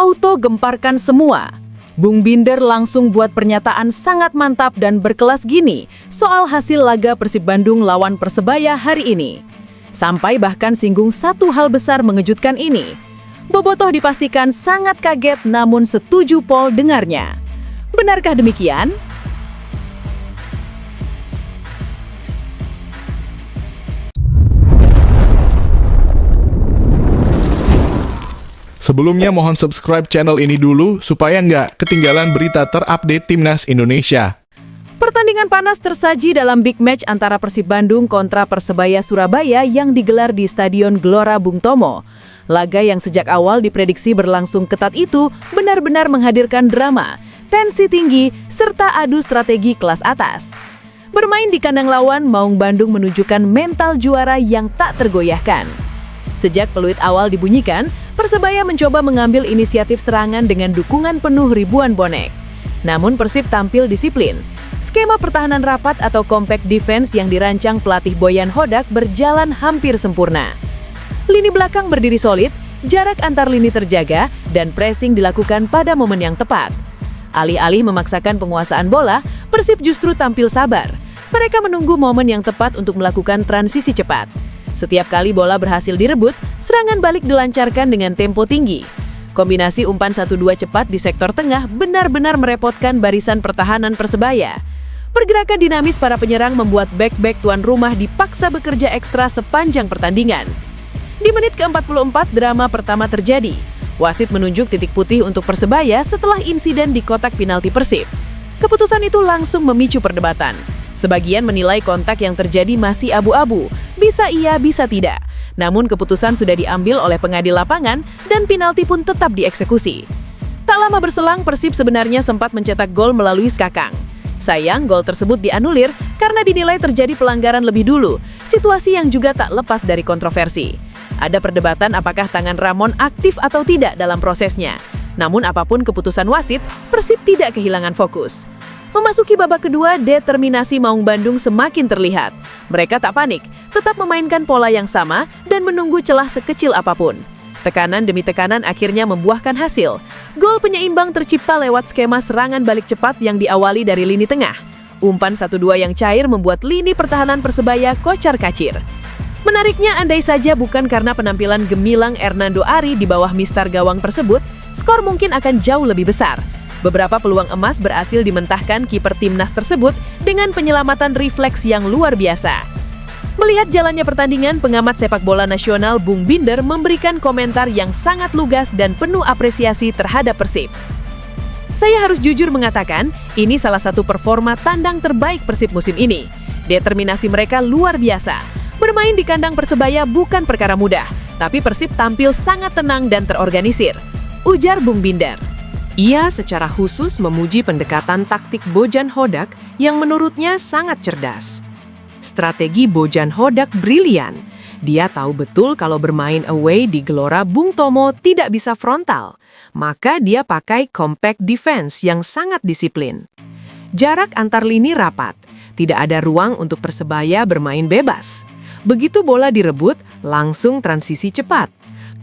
auto gemparkan semua. Bung Binder langsung buat pernyataan sangat mantap dan berkelas gini soal hasil laga Persib Bandung lawan Persebaya hari ini. Sampai bahkan singgung satu hal besar mengejutkan ini. Bobotoh dipastikan sangat kaget namun setuju Pol dengarnya. Benarkah demikian? Sebelumnya mohon subscribe channel ini dulu supaya nggak ketinggalan berita terupdate Timnas Indonesia. Pertandingan panas tersaji dalam big match antara Persib Bandung kontra Persebaya Surabaya yang digelar di Stadion Gelora Bung Tomo. Laga yang sejak awal diprediksi berlangsung ketat itu benar-benar menghadirkan drama, tensi tinggi, serta adu strategi kelas atas. Bermain di kandang lawan, Maung Bandung menunjukkan mental juara yang tak tergoyahkan. Sejak peluit awal dibunyikan, Persebaya mencoba mengambil inisiatif serangan dengan dukungan penuh ribuan bonek. Namun Persib tampil disiplin. Skema pertahanan rapat atau compact defense yang dirancang pelatih Boyan Hodak berjalan hampir sempurna. Lini belakang berdiri solid, jarak antar lini terjaga, dan pressing dilakukan pada momen yang tepat. Alih-alih memaksakan penguasaan bola, Persib justru tampil sabar. Mereka menunggu momen yang tepat untuk melakukan transisi cepat. Setiap kali bola berhasil direbut, serangan balik dilancarkan dengan tempo tinggi. Kombinasi umpan 1-2 cepat di sektor tengah benar-benar merepotkan barisan pertahanan Persebaya. Pergerakan dinamis para penyerang membuat bek-bek tuan rumah dipaksa bekerja ekstra sepanjang pertandingan. Di menit ke-44 drama pertama terjadi. Wasit menunjuk titik putih untuk Persebaya setelah insiden di kotak penalti Persib. Keputusan itu langsung memicu perdebatan. Sebagian menilai kontak yang terjadi masih abu-abu, bisa iya, bisa tidak. Namun keputusan sudah diambil oleh pengadil lapangan dan penalti pun tetap dieksekusi. Tak lama berselang, Persib sebenarnya sempat mencetak gol melalui Skakang. Sayang, gol tersebut dianulir karena dinilai terjadi pelanggaran lebih dulu, situasi yang juga tak lepas dari kontroversi. Ada perdebatan apakah tangan Ramon aktif atau tidak dalam prosesnya. Namun apapun keputusan wasit, Persib tidak kehilangan fokus. Memasuki babak kedua, determinasi Maung Bandung semakin terlihat. Mereka tak panik, tetap memainkan pola yang sama dan menunggu celah sekecil apapun. Tekanan demi tekanan akhirnya membuahkan hasil. Gol penyeimbang tercipta lewat skema serangan balik cepat yang diawali dari lini tengah. Umpan 1-2 yang cair membuat lini pertahanan Persebaya kocar-kacir. Menariknya, andai saja bukan karena penampilan gemilang Hernando Ari di bawah mistar gawang tersebut, skor mungkin akan jauh lebih besar. Beberapa peluang emas berhasil dimentahkan kiper timnas tersebut dengan penyelamatan refleks yang luar biasa. Melihat jalannya pertandingan, pengamat sepak bola nasional Bung Binder memberikan komentar yang sangat lugas dan penuh apresiasi terhadap Persib. Saya harus jujur mengatakan, ini salah satu performa tandang terbaik Persib musim ini. Determinasi mereka luar biasa. Bermain di kandang Persebaya bukan perkara mudah, tapi Persib tampil sangat tenang dan terorganisir, ujar Bung Binder. Ia secara khusus memuji pendekatan taktik Bojan Hodak yang menurutnya sangat cerdas. Strategi Bojan Hodak brilian. Dia tahu betul kalau bermain away di Gelora Bung Tomo tidak bisa frontal, maka dia pakai compact defense yang sangat disiplin. Jarak antar lini rapat, tidak ada ruang untuk Persebaya bermain bebas. Begitu bola direbut, langsung transisi cepat.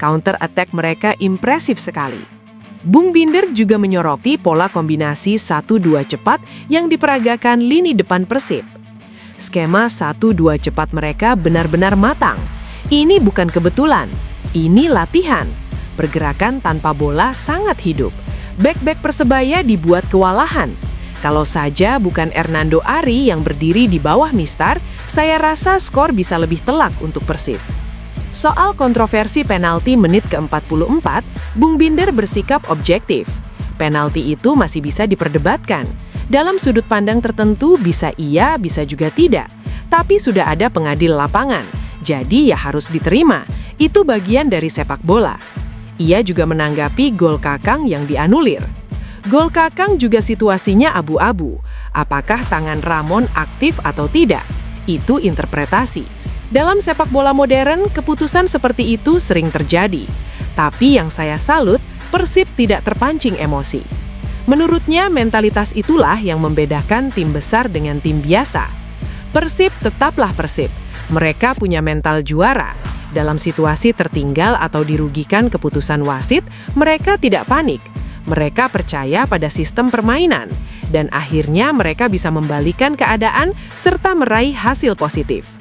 Counter attack mereka impresif sekali. Bung Binder juga menyoroti pola kombinasi 1-2 cepat yang diperagakan lini depan Persib. Skema 1-2 cepat mereka benar-benar matang. Ini bukan kebetulan, ini latihan. Pergerakan tanpa bola sangat hidup. Bek-bek Persebaya dibuat kewalahan. Kalau saja bukan Hernando Ari yang berdiri di bawah mistar, saya rasa skor bisa lebih telak untuk Persib. Soal kontroversi penalti menit ke-44, Bung Binder bersikap objektif. Penalti itu masih bisa diperdebatkan. Dalam sudut pandang tertentu bisa iya, bisa juga tidak. Tapi sudah ada pengadil lapangan, jadi ya harus diterima. Itu bagian dari sepak bola. Ia juga menanggapi gol Kakang yang dianulir. Gol Kakang juga situasinya abu-abu. Apakah tangan Ramon aktif atau tidak? Itu interpretasi. Dalam sepak bola modern, keputusan seperti itu sering terjadi. Tapi yang saya salut, Persib tidak terpancing emosi. Menurutnya, mentalitas itulah yang membedakan tim besar dengan tim biasa. Persib tetaplah Persib. Mereka punya mental juara. Dalam situasi tertinggal atau dirugikan keputusan wasit, mereka tidak panik. Mereka percaya pada sistem permainan, dan akhirnya mereka bisa membalikan keadaan serta meraih hasil positif.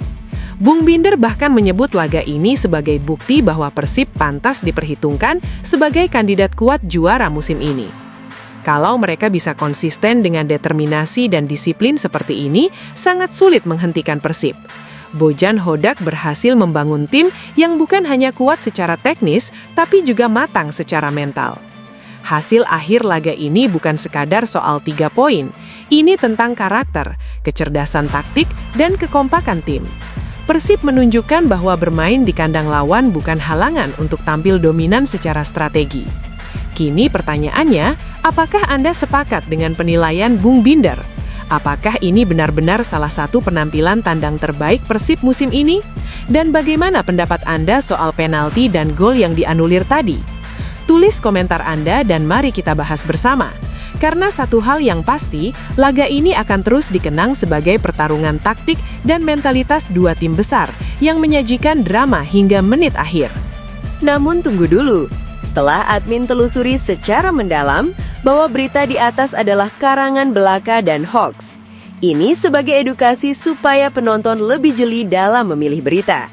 Bung Binder bahkan menyebut laga ini sebagai bukti bahwa Persib pantas diperhitungkan sebagai kandidat kuat juara musim ini. Kalau mereka bisa konsisten dengan determinasi dan disiplin seperti ini, sangat sulit menghentikan Persib. Bojan Hodak berhasil membangun tim yang bukan hanya kuat secara teknis, tapi juga matang secara mental. Hasil akhir laga ini bukan sekadar soal 3 poin. Ini tentang karakter, kecerdasan taktik, dan kekompakan tim. Persib menunjukkan bahwa bermain di kandang lawan bukan halangan untuk tampil dominan secara strategi. Kini pertanyaannya, apakah Anda sepakat dengan penilaian Bung Binder? Apakah ini benar-benar salah satu penampilan tandang terbaik Persib musim ini? Dan bagaimana pendapat Anda soal penalti dan gol yang dianulir tadi? Tulis komentar Anda dan mari kita bahas bersama. Karena satu hal yang pasti, laga ini akan terus dikenang sebagai pertarungan taktik dan mentalitas dua tim besar yang menyajikan drama hingga menit akhir. Namun tunggu dulu. Setelah admin telusuri secara mendalam bahwa berita di atas adalah karangan belaka dan hoax. Ini sebagai edukasi supaya penonton lebih jeli dalam memilih berita.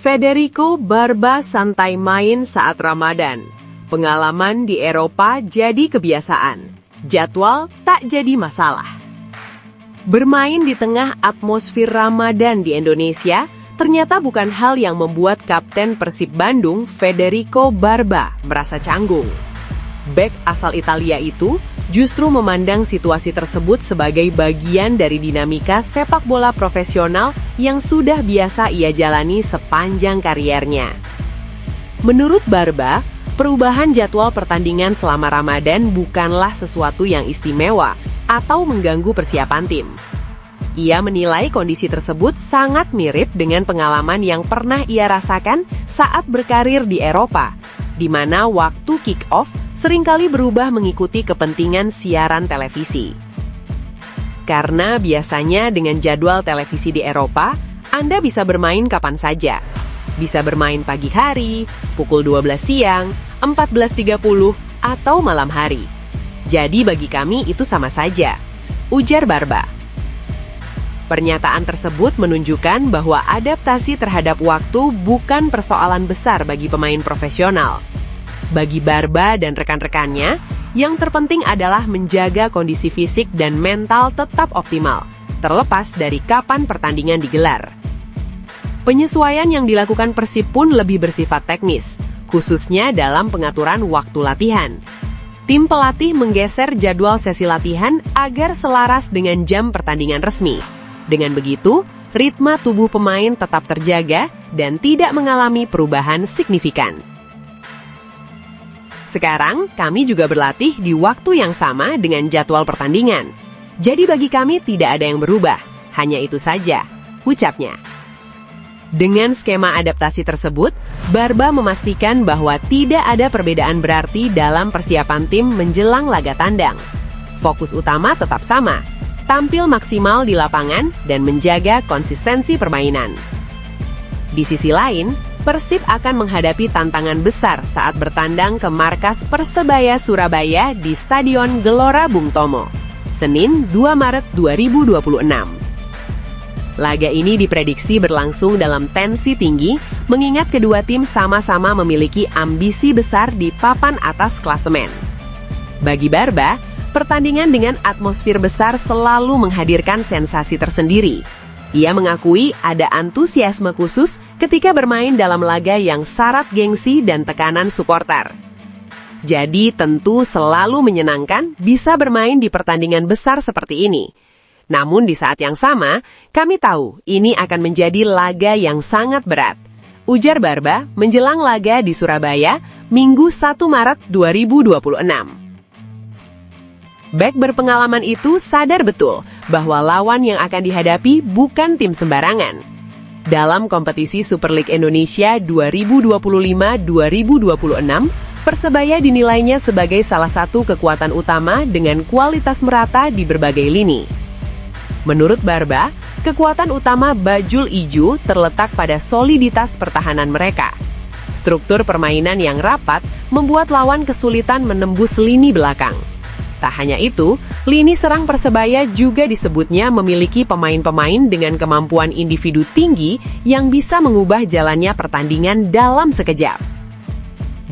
Federico Barba santai main saat Ramadan. Pengalaman di Eropa jadi kebiasaan. Jadwal tak jadi masalah. Bermain di tengah atmosfer Ramadan di Indonesia ternyata bukan hal yang membuat Kapten Persib Bandung, Federico Barba, merasa canggung. Bek asal Italia itu justru memandang situasi tersebut sebagai bagian dari dinamika sepak bola profesional yang sudah biasa ia jalani sepanjang kariernya. Menurut Barba, perubahan jadwal pertandingan selama Ramadan bukanlah sesuatu yang istimewa atau mengganggu persiapan tim. Ia menilai kondisi tersebut sangat mirip dengan pengalaman yang pernah ia rasakan saat berkarir di Eropa, di mana waktu kick-off seringkali berubah mengikuti kepentingan siaran televisi. Karena biasanya dengan jadwal televisi di Eropa, Anda bisa bermain kapan saja. Bisa bermain pagi hari, pukul 12 siang, 14.30, atau malam hari. Jadi bagi kami itu sama saja, ujar Barba. Pernyataan tersebut menunjukkan bahwa adaptasi terhadap waktu bukan persoalan besar bagi pemain profesional. Bagi Barba dan rekan-rekannya, yang terpenting adalah menjaga kondisi fisik dan mental tetap optimal, terlepas dari kapan pertandingan digelar. Penyesuaian yang dilakukan Persib pun lebih bersifat teknis, khususnya dalam pengaturan waktu latihan. Tim pelatih menggeser jadwal sesi latihan agar selaras dengan jam pertandingan resmi. Dengan begitu, ritme tubuh pemain tetap terjaga dan tidak mengalami perubahan signifikan. Sekarang, kami juga berlatih di waktu yang sama dengan jadwal pertandingan. Jadi bagi kami tidak ada yang berubah, hanya itu saja, ucapnya. Dengan skema adaptasi tersebut, Barba memastikan bahwa tidak ada perbedaan berarti dalam persiapan tim menjelang laga tandang. Fokus utama tetap sama, tampil maksimal di lapangan dan menjaga konsistensi permainan. Di sisi lain, Persib akan menghadapi tantangan besar saat bertandang ke markas Persebaya Surabaya di Stadion Gelora Bung Tomo, Senin 2 Maret 2026. Laga ini diprediksi berlangsung dalam tensi tinggi, mengingat kedua tim sama-sama memiliki ambisi besar di papan atas klasemen. Bagi Barba, pertandingan dengan atmosfer besar selalu menghadirkan sensasi tersendiri. Ia mengakui ada antusiasme khusus ketika bermain dalam laga yang syarat gengsi dan tekanan supporter. Jadi tentu selalu menyenangkan bisa bermain di pertandingan besar seperti ini. Namun di saat yang sama, kami tahu ini akan menjadi laga yang sangat berat, ujar Barba menjelang laga di Surabaya, Minggu 1 Maret 2026. Bek berpengalaman itu sadar betul bahwa lawan yang akan dihadapi bukan tim sembarangan. Dalam kompetisi Super League Indonesia 2025-2026, Persebaya dinilainya sebagai salah satu kekuatan utama dengan kualitas merata di berbagai lini. Menurut Barba, kekuatan utama Bajul Ijo terletak pada soliditas pertahanan mereka. Struktur permainan yang rapat membuat lawan kesulitan menembus lini belakang. Tak hanya itu, lini serang Persebaya juga disebutnya memiliki pemain-pemain dengan kemampuan individu tinggi yang bisa mengubah jalannya pertandingan dalam sekejap.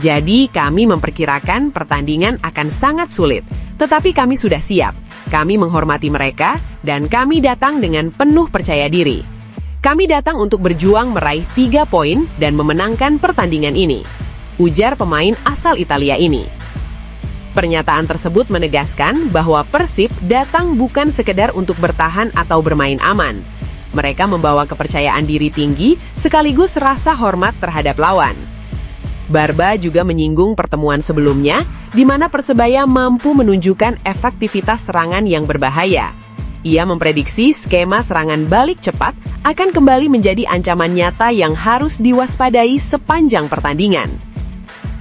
Jadi, kami memperkirakan pertandingan akan sangat sulit, tetapi kami sudah siap. Kami menghormati mereka, dan kami datang dengan penuh percaya diri. Kami datang untuk berjuang meraih 3 poin dan memenangkan pertandingan ini, ujar pemain asal Italia ini. Pernyataan tersebut menegaskan bahwa Persib datang bukan sekedar untuk bertahan atau bermain aman. Mereka membawa kepercayaan diri tinggi sekaligus rasa hormat terhadap lawan. Barba juga menyinggung pertemuan sebelumnya, di mana Persebaya mampu menunjukkan efektivitas serangan yang berbahaya. Ia memprediksi skema serangan balik cepat akan kembali menjadi ancaman nyata yang harus diwaspadai sepanjang pertandingan.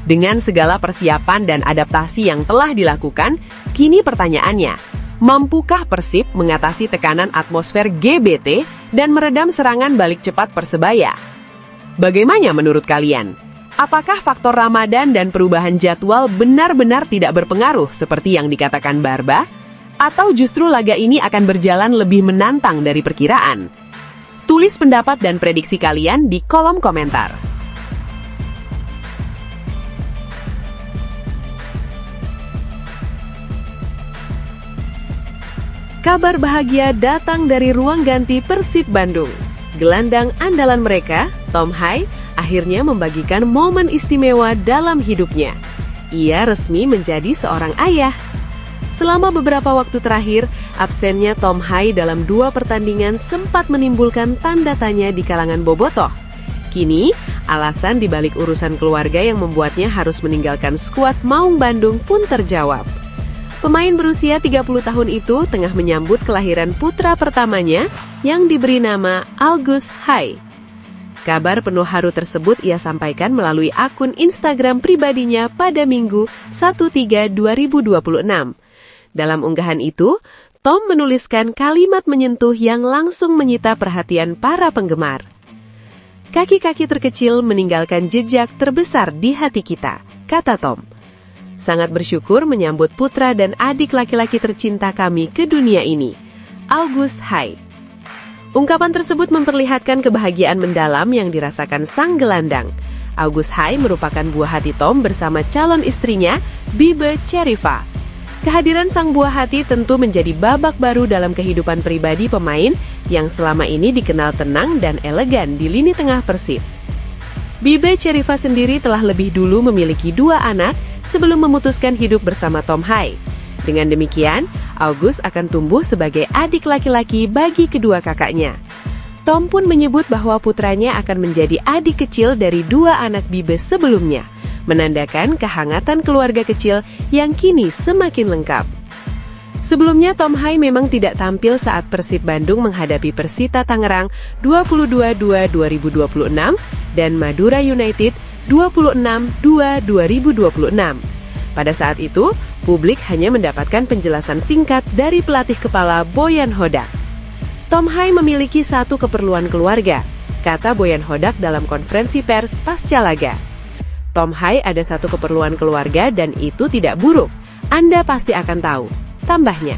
Dengan segala persiapan dan adaptasi yang telah dilakukan, kini pertanyaannya, mampukah Persib mengatasi tekanan atmosfer GBT dan meredam serangan balik cepat Persebaya? Bagaimana menurut kalian? Apakah faktor Ramadan dan perubahan jadwal benar-benar tidak berpengaruh seperti yang dikatakan Barba? Atau justru laga ini akan berjalan lebih menantang dari perkiraan? Tulis pendapat dan prediksi kalian di kolom komentar. Kabar bahagia datang dari ruang ganti Persib Bandung. Gelandang andalan mereka, Tom Hai, akhirnya membagikan momen istimewa dalam hidupnya. Ia resmi menjadi seorang ayah. Selama beberapa waktu terakhir, absennya Tom Hai dalam 2 pertandingan sempat menimbulkan tanda tanya di kalangan bobotoh. Kini, alasan dibalik urusan keluarga yang membuatnya harus meninggalkan skuad Maung Bandung pun terjawab. Pemain berusia 30 tahun itu tengah menyambut kelahiran putra pertamanya yang diberi nama Algus Hai. Kabar penuh haru tersebut ia sampaikan melalui akun Instagram pribadinya pada Minggu 1/3/2026. Dalam unggahan itu, Tom menuliskan kalimat menyentuh yang langsung menyita perhatian para penggemar. Kaki-kaki terkecil meninggalkan jejak terbesar di hati kita, kata Tom. Sangat bersyukur menyambut putra dan adik laki-laki tercinta kami ke dunia ini, Algus Hai. Ungkapan tersebut memperlihatkan kebahagiaan mendalam yang dirasakan sang gelandang. Algus Hai merupakan buah hati Tom bersama calon istrinya, Bibe Cherifa. Kehadiran sang buah hati tentu menjadi babak baru dalam kehidupan pribadi pemain yang selama ini dikenal tenang dan elegan di lini tengah Persib. Bibe Cherifa sendiri telah lebih dulu memiliki 2 anak sebelum memutuskan hidup bersama Tom Hai. Dengan demikian, Algus akan tumbuh sebagai adik laki-laki bagi kedua kakaknya. Tom pun menyebut bahwa putranya akan menjadi adik kecil dari 2 anak Bibe sebelumnya, menandakan kehangatan keluarga kecil yang kini semakin lengkap. Sebelumnya Tom Hai memang tidak tampil saat Persib Bandung menghadapi Persita Tangerang 22-2 2026 dan Madura United 26-2 2026. Pada saat itu, publik hanya mendapatkan penjelasan singkat dari pelatih kepala Boyan Hodak. Tom Hai memiliki 1 keperluan keluarga, kata Boyan Hodak dalam konferensi pers pasca laga. Tom Hai ada 1 keperluan keluarga dan itu tidak buruk, Anda pasti akan tahu, tambahnya.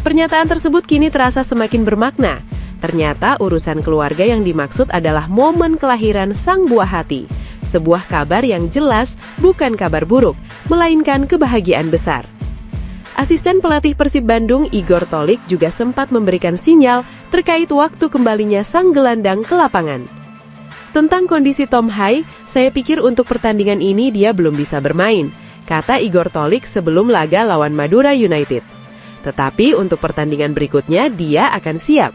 Pernyataan tersebut kini terasa semakin bermakna. Ternyata urusan keluarga yang dimaksud adalah momen kelahiran sang buah hati. Sebuah kabar yang jelas bukan kabar buruk, melainkan kebahagiaan besar. Asisten pelatih Persib Bandung Igor Tolik juga sempat memberikan sinyal terkait waktu kembalinya sang gelandang ke lapangan. Tentang kondisi Tom Hai, saya pikir untuk pertandingan ini dia belum bisa bermain, kata Igor Tolik sebelum laga lawan Madura United. Tetapi untuk pertandingan berikutnya dia akan siap.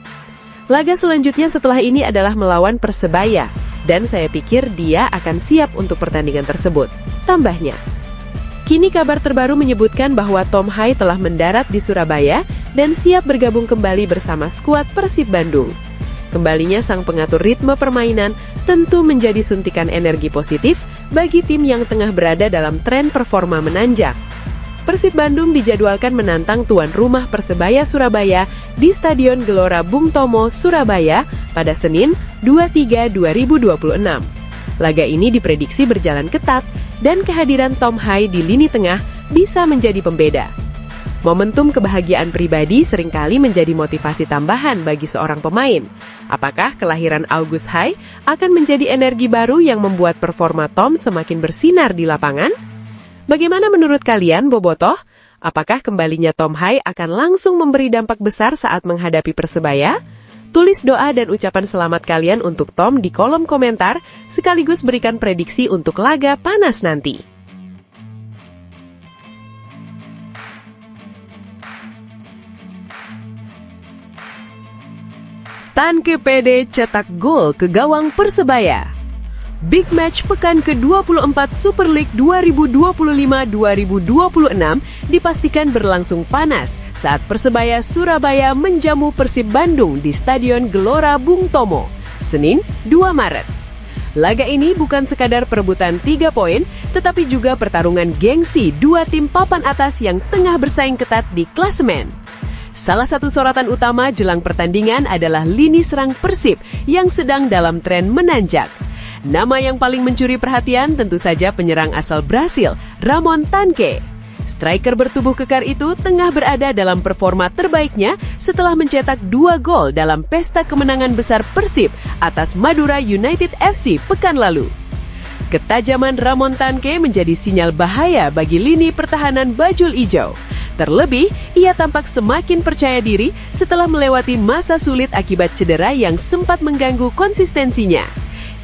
Laga selanjutnya setelah ini adalah melawan Persebaya, dan saya pikir dia akan siap untuk pertandingan tersebut, tambahnya. Kini kabar terbaru menyebutkan bahwa Tom Hai telah mendarat di Surabaya dan siap bergabung kembali bersama skuad Persib Bandung. Kembalinya sang pengatur ritme permainan tentu menjadi suntikan energi positif bagi tim yang tengah berada dalam tren performa menanjak. Persib Bandung dijadwalkan menantang tuan rumah Persebaya Surabaya di Stadion Gelora Bung Tomo, Surabaya pada Senin 23/2026. Laga ini diprediksi berjalan ketat dan kehadiran Tom Hai di lini tengah bisa menjadi pembeda. Momentum kebahagiaan pribadi seringkali menjadi motivasi tambahan bagi seorang pemain. Apakah kelahiran August Hai akan menjadi energi baru yang membuat performa Tom semakin bersinar di lapangan? Bagaimana menurut kalian, Bobotoh? Apakah kembalinya Tom Hai akan langsung memberi dampak besar saat menghadapi Persebaya? Tulis doa dan ucapan selamat kalian untuk Tom di kolom komentar, sekaligus berikan prediksi untuk laga panas nanti. Tanke PD cetak gol ke gawang Persebaya. Big Match pekan ke-24 Super League 2025-2026 dipastikan berlangsung panas saat Persebaya Surabaya menjamu Persib Bandung di Stadion Gelora Bung Tomo, Senin 2 Maret. Laga ini bukan sekadar perebutan 3 poin, tetapi juga pertarungan gengsi dua tim papan atas yang tengah bersaing ketat di klasemen. Salah satu sorotan utama jelang pertandingan adalah lini serang Persib yang sedang dalam tren menanjak. Nama yang paling mencuri perhatian tentu saja penyerang asal Brasil, Ramon Tanque. Striker bertubuh kekar itu tengah berada dalam performa terbaiknya setelah mencetak 2 gol dalam pesta kemenangan besar Persib atas Madura United FC pekan lalu. Ketajaman Ramon Tanque menjadi sinyal bahaya bagi lini pertahanan Bajul Ijo. Terlebih, ia tampak semakin percaya diri setelah melewati masa sulit akibat cedera yang sempat mengganggu konsistensinya.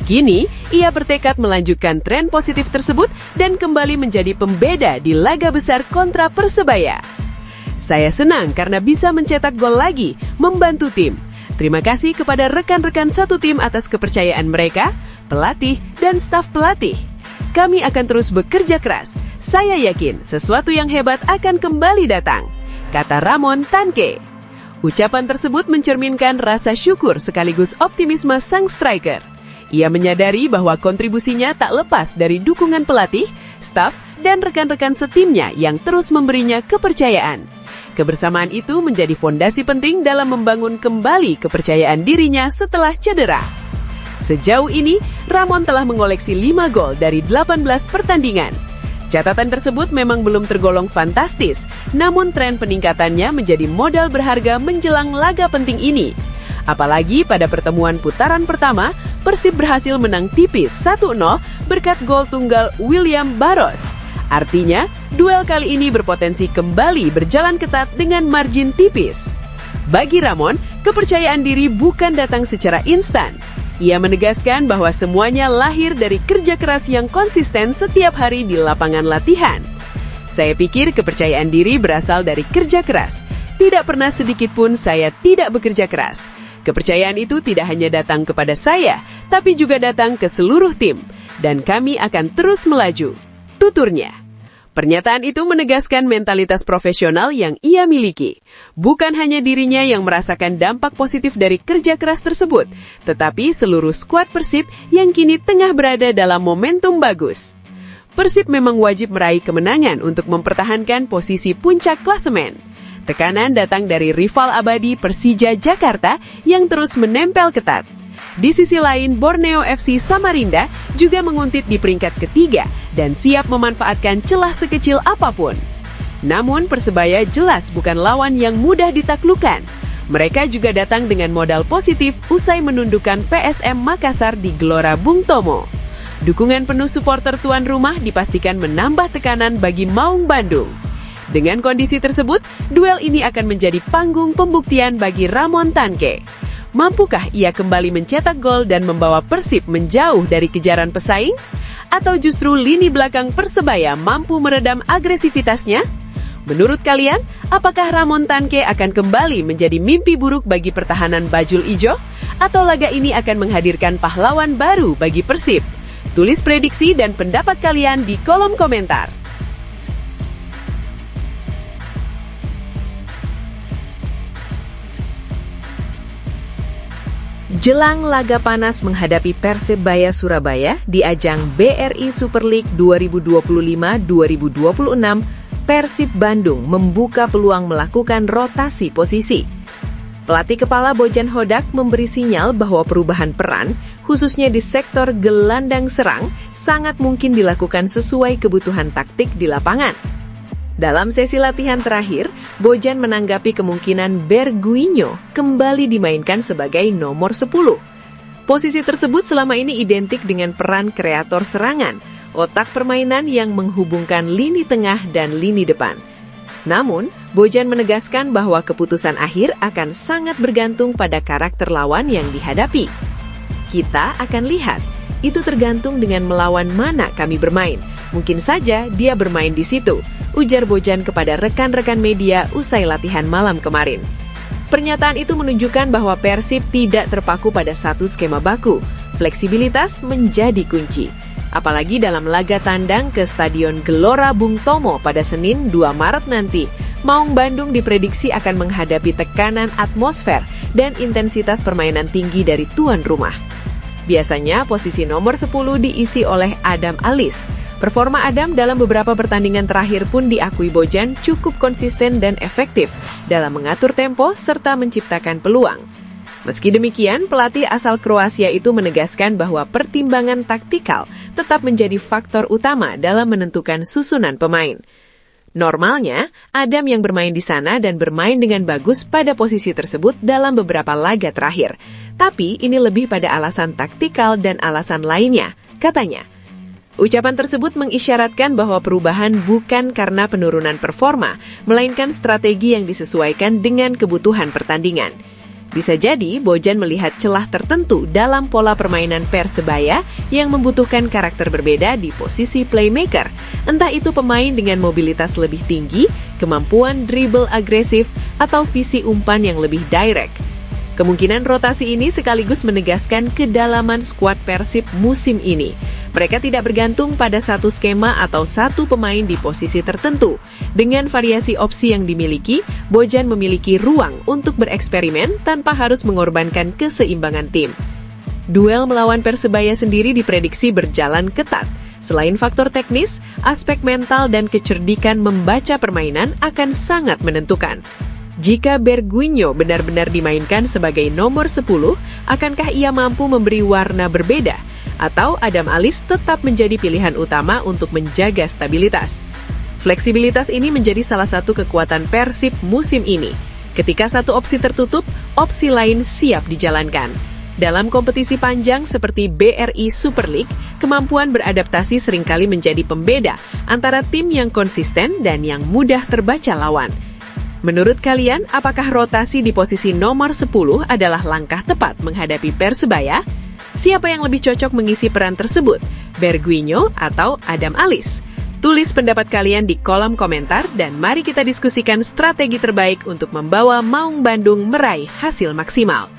Kini, ia bertekad melanjutkan tren positif tersebut dan kembali menjadi pembeda di laga besar kontra Persebaya. Saya senang karena bisa mencetak gol lagi, membantu tim. Terima kasih kepada rekan-rekan satu tim atas kepercayaan mereka, pelatih, dan staf pelatih. Kami akan terus bekerja keras. Saya yakin sesuatu yang hebat akan kembali datang, kata Ramon Tanque. Ucapan tersebut mencerminkan rasa syukur sekaligus optimisme sang striker. Ia menyadari bahwa kontribusinya tak lepas dari dukungan pelatih, staf, dan rekan-rekan setimnya yang terus memberinya kepercayaan. Kebersamaan itu menjadi fondasi penting dalam membangun kembali kepercayaan dirinya setelah cedera. Sejauh ini, Ramon telah mengoleksi 5 gol dari 18 pertandingan. Catatan tersebut memang belum tergolong fantastis, namun tren peningkatannya menjadi modal berharga menjelang laga penting ini. Apalagi pada pertemuan putaran pertama, Persib berhasil menang tipis 1-0 berkat gol tunggal William Barros. Artinya, duel kali ini berpotensi kembali berjalan ketat dengan margin tipis. Bagi Ramon, kepercayaan diri bukan datang secara instan. Ia menegaskan bahwa semuanya lahir dari kerja keras yang konsisten setiap hari di lapangan latihan. Saya pikir kepercayaan diri berasal dari kerja keras. Tidak pernah sedikit pun saya tidak bekerja keras. Kepercayaan itu tidak hanya datang kepada saya, tapi juga datang ke seluruh tim. Dan kami akan terus melaju, tuturnya. Pernyataan itu menegaskan mentalitas profesional yang ia miliki. Bukan hanya dirinya yang merasakan dampak positif dari kerja keras tersebut, tetapi seluruh skuad Persib yang kini tengah berada dalam momentum bagus. Persib memang wajib meraih kemenangan untuk mempertahankan posisi puncak klasemen. Tekanan datang dari rival abadi Persija Jakarta yang terus menempel ketat. Di sisi lain, Borneo FC Samarinda juga menguntit di peringkat ketiga dan siap memanfaatkan celah sekecil apapun. Namun Persebaya jelas bukan lawan yang mudah ditaklukkan. Mereka juga datang dengan modal positif usai menundukkan PSM Makassar di Gelora Bung Tomo. Dukungan penuh supporter tuan rumah dipastikan menambah tekanan bagi Maung Bandung. Dengan kondisi tersebut, duel ini akan menjadi panggung pembuktian bagi Ramon Tanque. Mampukah ia kembali mencetak gol dan membawa Persib menjauh dari kejaran pesaing? Atau justru lini belakang Persebaya mampu meredam agresivitasnya? Menurut kalian, apakah Ramon Tanque akan kembali menjadi mimpi buruk bagi pertahanan Bajul Ijo? Atau laga ini akan menghadirkan pahlawan baru bagi Persib? Tulis prediksi dan pendapat kalian di kolom komentar. Jelang laga panas menghadapi Persebaya Surabaya di ajang BRI Super League 2025-2026, Persib Bandung membuka peluang melakukan rotasi posisi. Pelatih kepala Bojan Hodak memberi sinyal bahwa perubahan peran, khususnya di sektor gelandang serang, sangat mungkin dilakukan sesuai kebutuhan taktik di lapangan. Dalam sesi latihan terakhir, Bojan menanggapi kemungkinan Berguinho kembali dimainkan sebagai nomor 10. Posisi tersebut selama ini identik dengan peran kreator serangan, otak permainan yang menghubungkan lini tengah dan lini depan. Namun, Bojan menegaskan bahwa keputusan akhir akan sangat bergantung pada karakter lawan yang dihadapi. Kita akan lihat, itu tergantung dengan melawan mana kami bermain. Mungkin saja dia bermain di situ, ujar Bojan kepada rekan-rekan media usai latihan malam kemarin. Pernyataan itu menunjukkan bahwa Persib tidak terpaku pada satu skema baku. Fleksibilitas menjadi kunci. Apalagi dalam laga tandang ke Stadion Gelora Bung Tomo pada Senin 2 Maret nanti, Maung Bandung diprediksi akan menghadapi tekanan atmosfer dan intensitas permainan tinggi dari tuan rumah. Biasanya posisi nomor 10 diisi oleh Adam Alis. Performa Adam dalam beberapa pertandingan terakhir pun diakui Bojan cukup konsisten dan efektif dalam mengatur tempo serta menciptakan peluang. Meski demikian, pelatih asal Kroasia itu menegaskan bahwa pertimbangan taktikal tetap menjadi faktor utama dalam menentukan susunan pemain. Normalnya, Adam yang bermain di sana dan bermain dengan bagus pada posisi tersebut dalam beberapa laga terakhir. Tapi ini lebih pada alasan taktikal dan alasan lainnya, katanya. Ucapan tersebut mengisyaratkan bahwa perubahan bukan karena penurunan performa, melainkan strategi yang disesuaikan dengan kebutuhan pertandingan. Bisa jadi Bojan melihat celah tertentu dalam pola permainan Persebaya yang membutuhkan karakter berbeda di posisi playmaker. Entah itu pemain dengan mobilitas lebih tinggi, kemampuan dribble agresif, atau visi umpan yang lebih direct. Kemungkinan rotasi ini sekaligus menegaskan kedalaman skuad Persib musim ini. Mereka tidak bergantung pada satu skema atau satu pemain di posisi tertentu. Dengan variasi opsi yang dimiliki, Bojan memiliki ruang untuk bereksperimen tanpa harus mengorbankan keseimbangan tim. Duel melawan Persebaya sendiri diprediksi berjalan ketat. Selain faktor teknis, aspek mental dan kecerdikan membaca permainan akan sangat menentukan. Jika Berguinho benar-benar dimainkan sebagai nomor 10, akankah ia mampu memberi warna berbeda? Atau Adam Alis tetap menjadi pilihan utama untuk menjaga stabilitas? Fleksibilitas ini menjadi salah satu kekuatan Persib musim ini. Ketika satu opsi tertutup, opsi lain siap dijalankan. Dalam kompetisi panjang seperti BRI Super League, kemampuan beradaptasi seringkali menjadi pembeda antara tim yang konsisten dan yang mudah terbaca lawan. Menurut kalian, apakah rotasi di posisi nomor 10 adalah langkah tepat menghadapi Persebaya? Siapa yang lebih cocok mengisi peran tersebut? Berguinho atau Adam Alis? Tulis pendapat kalian di kolom komentar dan mari kita diskusikan strategi terbaik untuk membawa Maung Bandung meraih hasil maksimal.